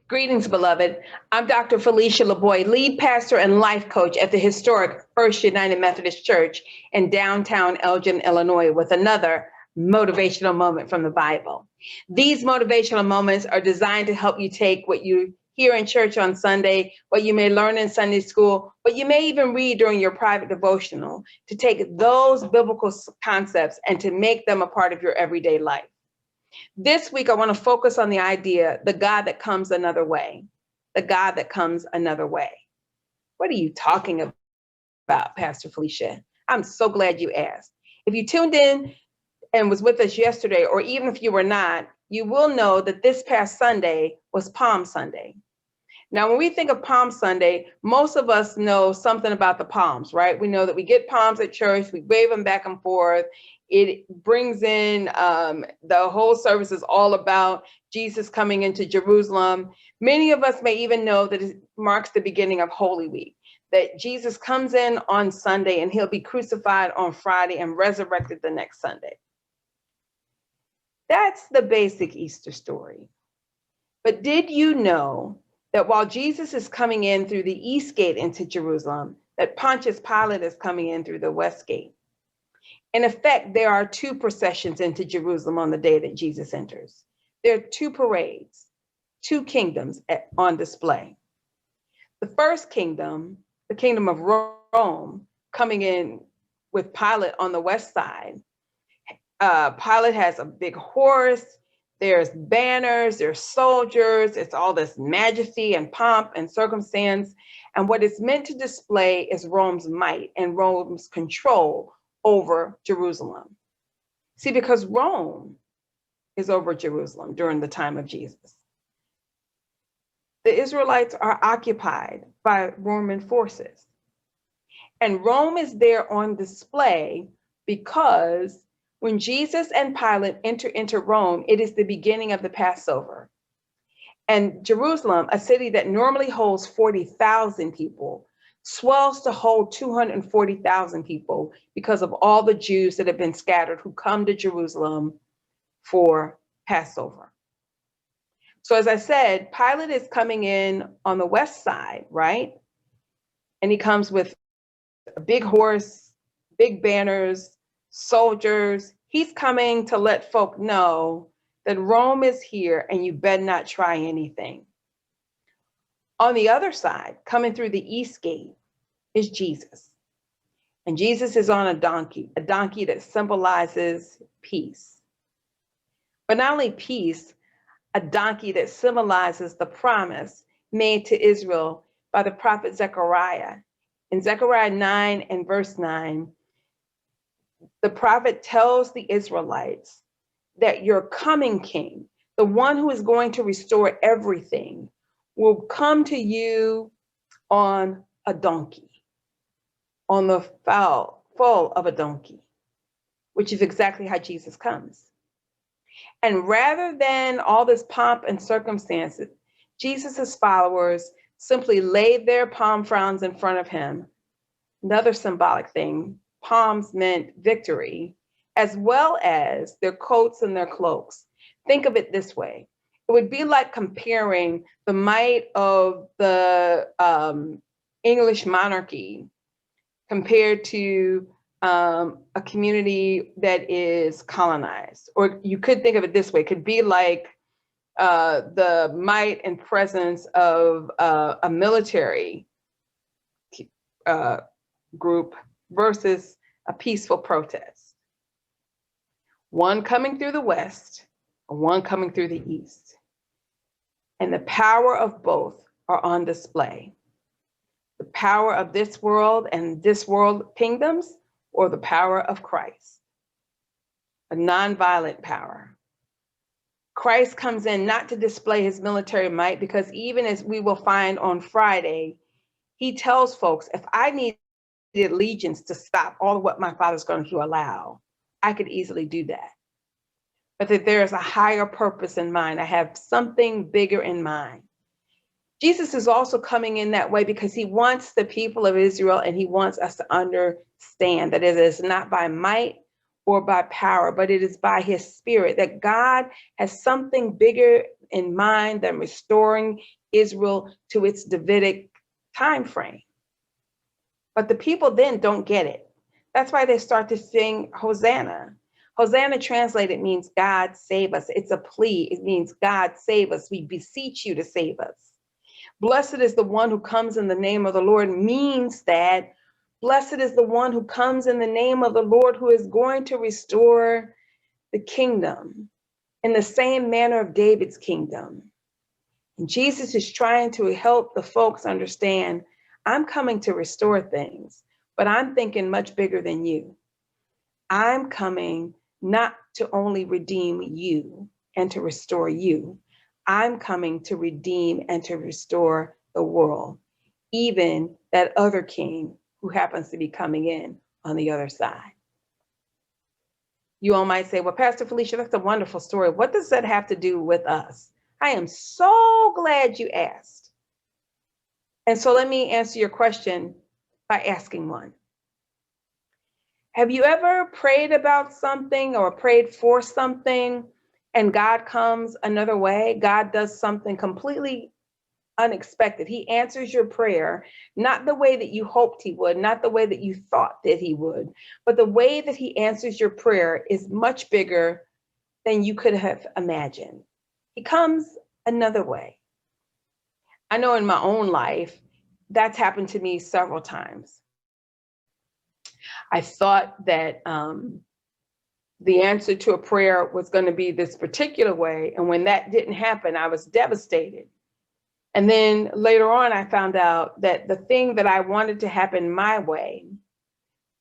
Greetings, beloved. I'm Dr. Felicia LaBoy, lead pastor and life coach at the historic First United Methodist Church in downtown Elgin, Illinois, with another motivational moment from the Bible. These motivational moments are designed to help you take what you hear in church on Sunday, what you may learn in Sunday school, what you may even read during your private devotional, to take those biblical concepts and to make them a part of your everyday life. This week, I want to focus on the idea, the God that comes another way, the God that comes another way. What are you talking about, Pastor Felicia? I'm so glad you asked. If you tuned in and was with us yesterday, or even if you were not, you will know that this past Sunday was Palm Sunday. Now, when we think of Palm Sunday, most of us know something about the palms, right? We know that we get palms at church, we wave them back and forth. It brings in the whole service is all about Jesus coming into Jerusalem. Many of us may even know that it marks the beginning of Holy Week, that Jesus comes in on Sunday and he'll be crucified on Friday and resurrected the next Sunday. That's the basic Easter story. But did you know that while Jesus is coming in through the east gate into Jerusalem, that Pontius Pilate is coming in through the west gate? In effect, there are two processions into Jerusalem on the day that Jesus enters. There are two parades, two kingdoms on display. The first kingdom, the kingdom of Rome, coming in with Pilate on the west side. Pilate has a big horse. There's banners, there's soldiers, it's all this majesty and pomp and circumstance. And what it's meant to display is Rome's might and Rome's control over Jerusalem. See, because Rome is over Jerusalem during the time of Jesus. The Israelites are occupied by Roman forces. And Rome is there on display because when Jesus and Pilate enter into Rome, it is the beginning of the Passover. And Jerusalem, a city that normally holds 40,000 people, swells to hold 240,000 people because of all the Jews that have been scattered who come to Jerusalem for Passover. So as I said, Pilate is coming in on the west side, right? And he comes with a big horse, big banners, soldiers. He's coming to let folk know that Rome is here and you better not try anything. On the other side, coming through the east gate, is Jesus. And Jesus is on a donkey that symbolizes peace. But not only peace, a donkey that symbolizes the promise made to Israel by the prophet Zechariah. In Zechariah 9 and verse 9, the prophet tells the Israelites that your coming king, the one who is going to restore everything, will come to you on a donkey, on the foal of a donkey, which is exactly how Jesus comes. And rather than all this pomp and circumstances, Jesus's followers simply laid their palm fronds in front of him. Another symbolic thing. Palms meant victory, as well as their coats and their cloaks. Think of it this way. It would be like comparing the might of the English monarchy compared to a community that is colonized. Or you could think of it this way. It could be like the might and presence of a military group versus a peaceful protest. One coming through the west, one coming through the east. And the power of both are on display. The power of this world and this world kingdoms, or the power of Christ, a nonviolent power. Christ comes in not to display his military might, because even as we will find on Friday, he tells folks, if I need allegiance to stop all of what my Father's going to allow, I could easily do that. But that there is a higher purpose in mind. I have something bigger in mind. Jesus is also coming in that way because he wants the people of Israel and he wants us to understand that it is not by might or by power, but it is by his spirit, that God has something bigger in mind than restoring Israel to its Davidic time frame. But the people then don't get it. That's why they start to sing Hosanna. Hosanna translated means God save us. It's a plea. It means God save us. We beseech you to save us. Blessed is the one who comes in the name of the Lord means that blessed is the one who comes in the name of the Lord, who is going to restore the kingdom in the same manner of David's kingdom. And Jesus is trying to help the folks understand, I'm coming to restore things, but I'm thinking much bigger than you. I'm coming not to only redeem you and to restore you. I'm coming to redeem and to restore the world, even that other king who happens to be coming in on the other side. You all might say, well, Pastor Felicia, that's a wonderful story. What does that have to do with us? I am so glad you asked. And so let me answer your question by asking one. Have you ever prayed about something or prayed for something and God comes another way? God does something completely unexpected. He answers your prayer, not the way that you hoped he would, not the way that you thought that he would, but the way that he answers your prayer is much bigger than you could have imagined. He comes another way. I know in my own life, that's happened to me several times. I thought that the answer to a prayer was going to be this particular way. And when that didn't happen, I was devastated. And then later on, I found out that the thing that I wanted to happen my way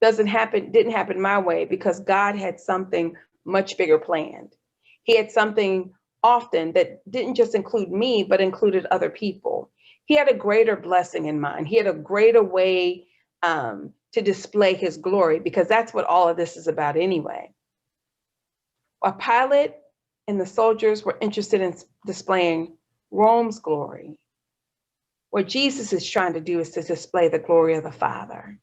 didn't happen my way, because God had something much bigger planned. He had something often that didn't just include me, but included other people. He had a greater blessing in mind. He had a greater way to display his glory, because that's what all of this is about anyway. While Pilate and the soldiers were interested in displaying Rome's glory, what Jesus is trying to do is to display the glory of the Father.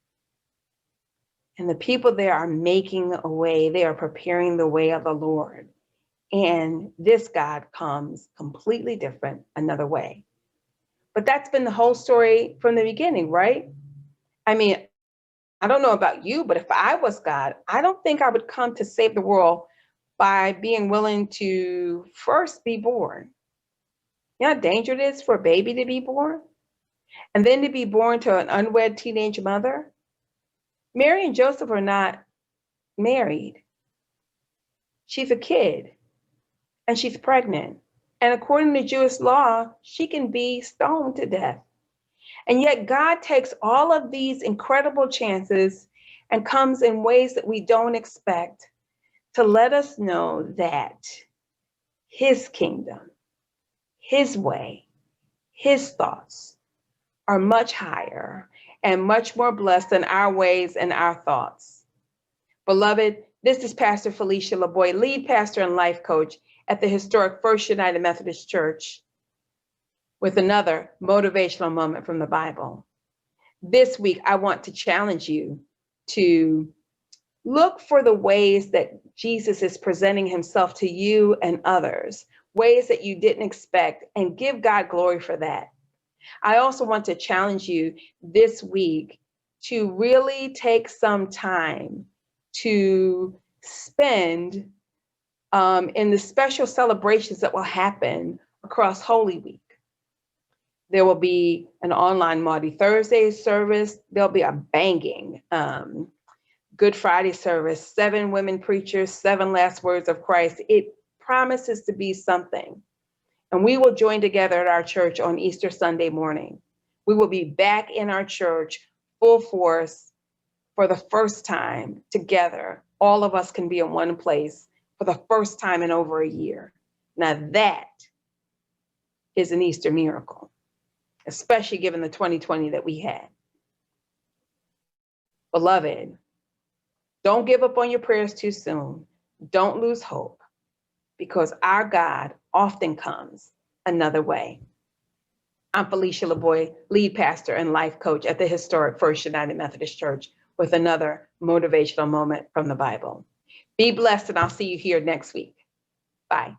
And the people there are making a way. They are preparing the way of the Lord. And this God comes completely different, another way. But that's been the whole story from the beginning, right? I mean, I don't know about you, but if I was God, I don't think I would come to save the world by being willing to first be born. You know how dangerous it is for a baby to be born? And then to be born to an unwed teenage mother? Mary and Joseph are not married. She's a kid and she's pregnant. And according to Jewish law, she can be stoned to death. And yet God takes all of these incredible chances and comes in ways that we don't expect to let us know that his kingdom, his way, his thoughts are much higher and much more blessed than our ways and our thoughts. Beloved, this is Pastor Felicia LaBoy, lead pastor and life coach at the historic First United Methodist Church, with another motivational moment from the Bible. This week, I want to challenge you to look for the ways that Jesus is presenting himself to you and others, ways that you didn't expect, and give God glory for that. I also want to challenge you this week to really take some time to spend in the special celebrations that will happen across Holy Week. There will be an online Maundy Thursday service. There'll be a banging Good Friday service, 7 women preachers, 7 last words of Christ. It promises to be something. And we will join together at our church on Easter Sunday morning. We will be back in our church full force for the first time together. All of us can be in one place for the first time in over a year. Now that is an Easter miracle, especially given the 2020 that we had. Beloved, don't give up on your prayers too soon. Don't lose hope, because our God often comes another way. I'm Felicia LaBoy, lead pastor and life coach at the historic First United Methodist Church, with another motivational moment from the Bible. Be blessed, and I'll see you here next week. Bye.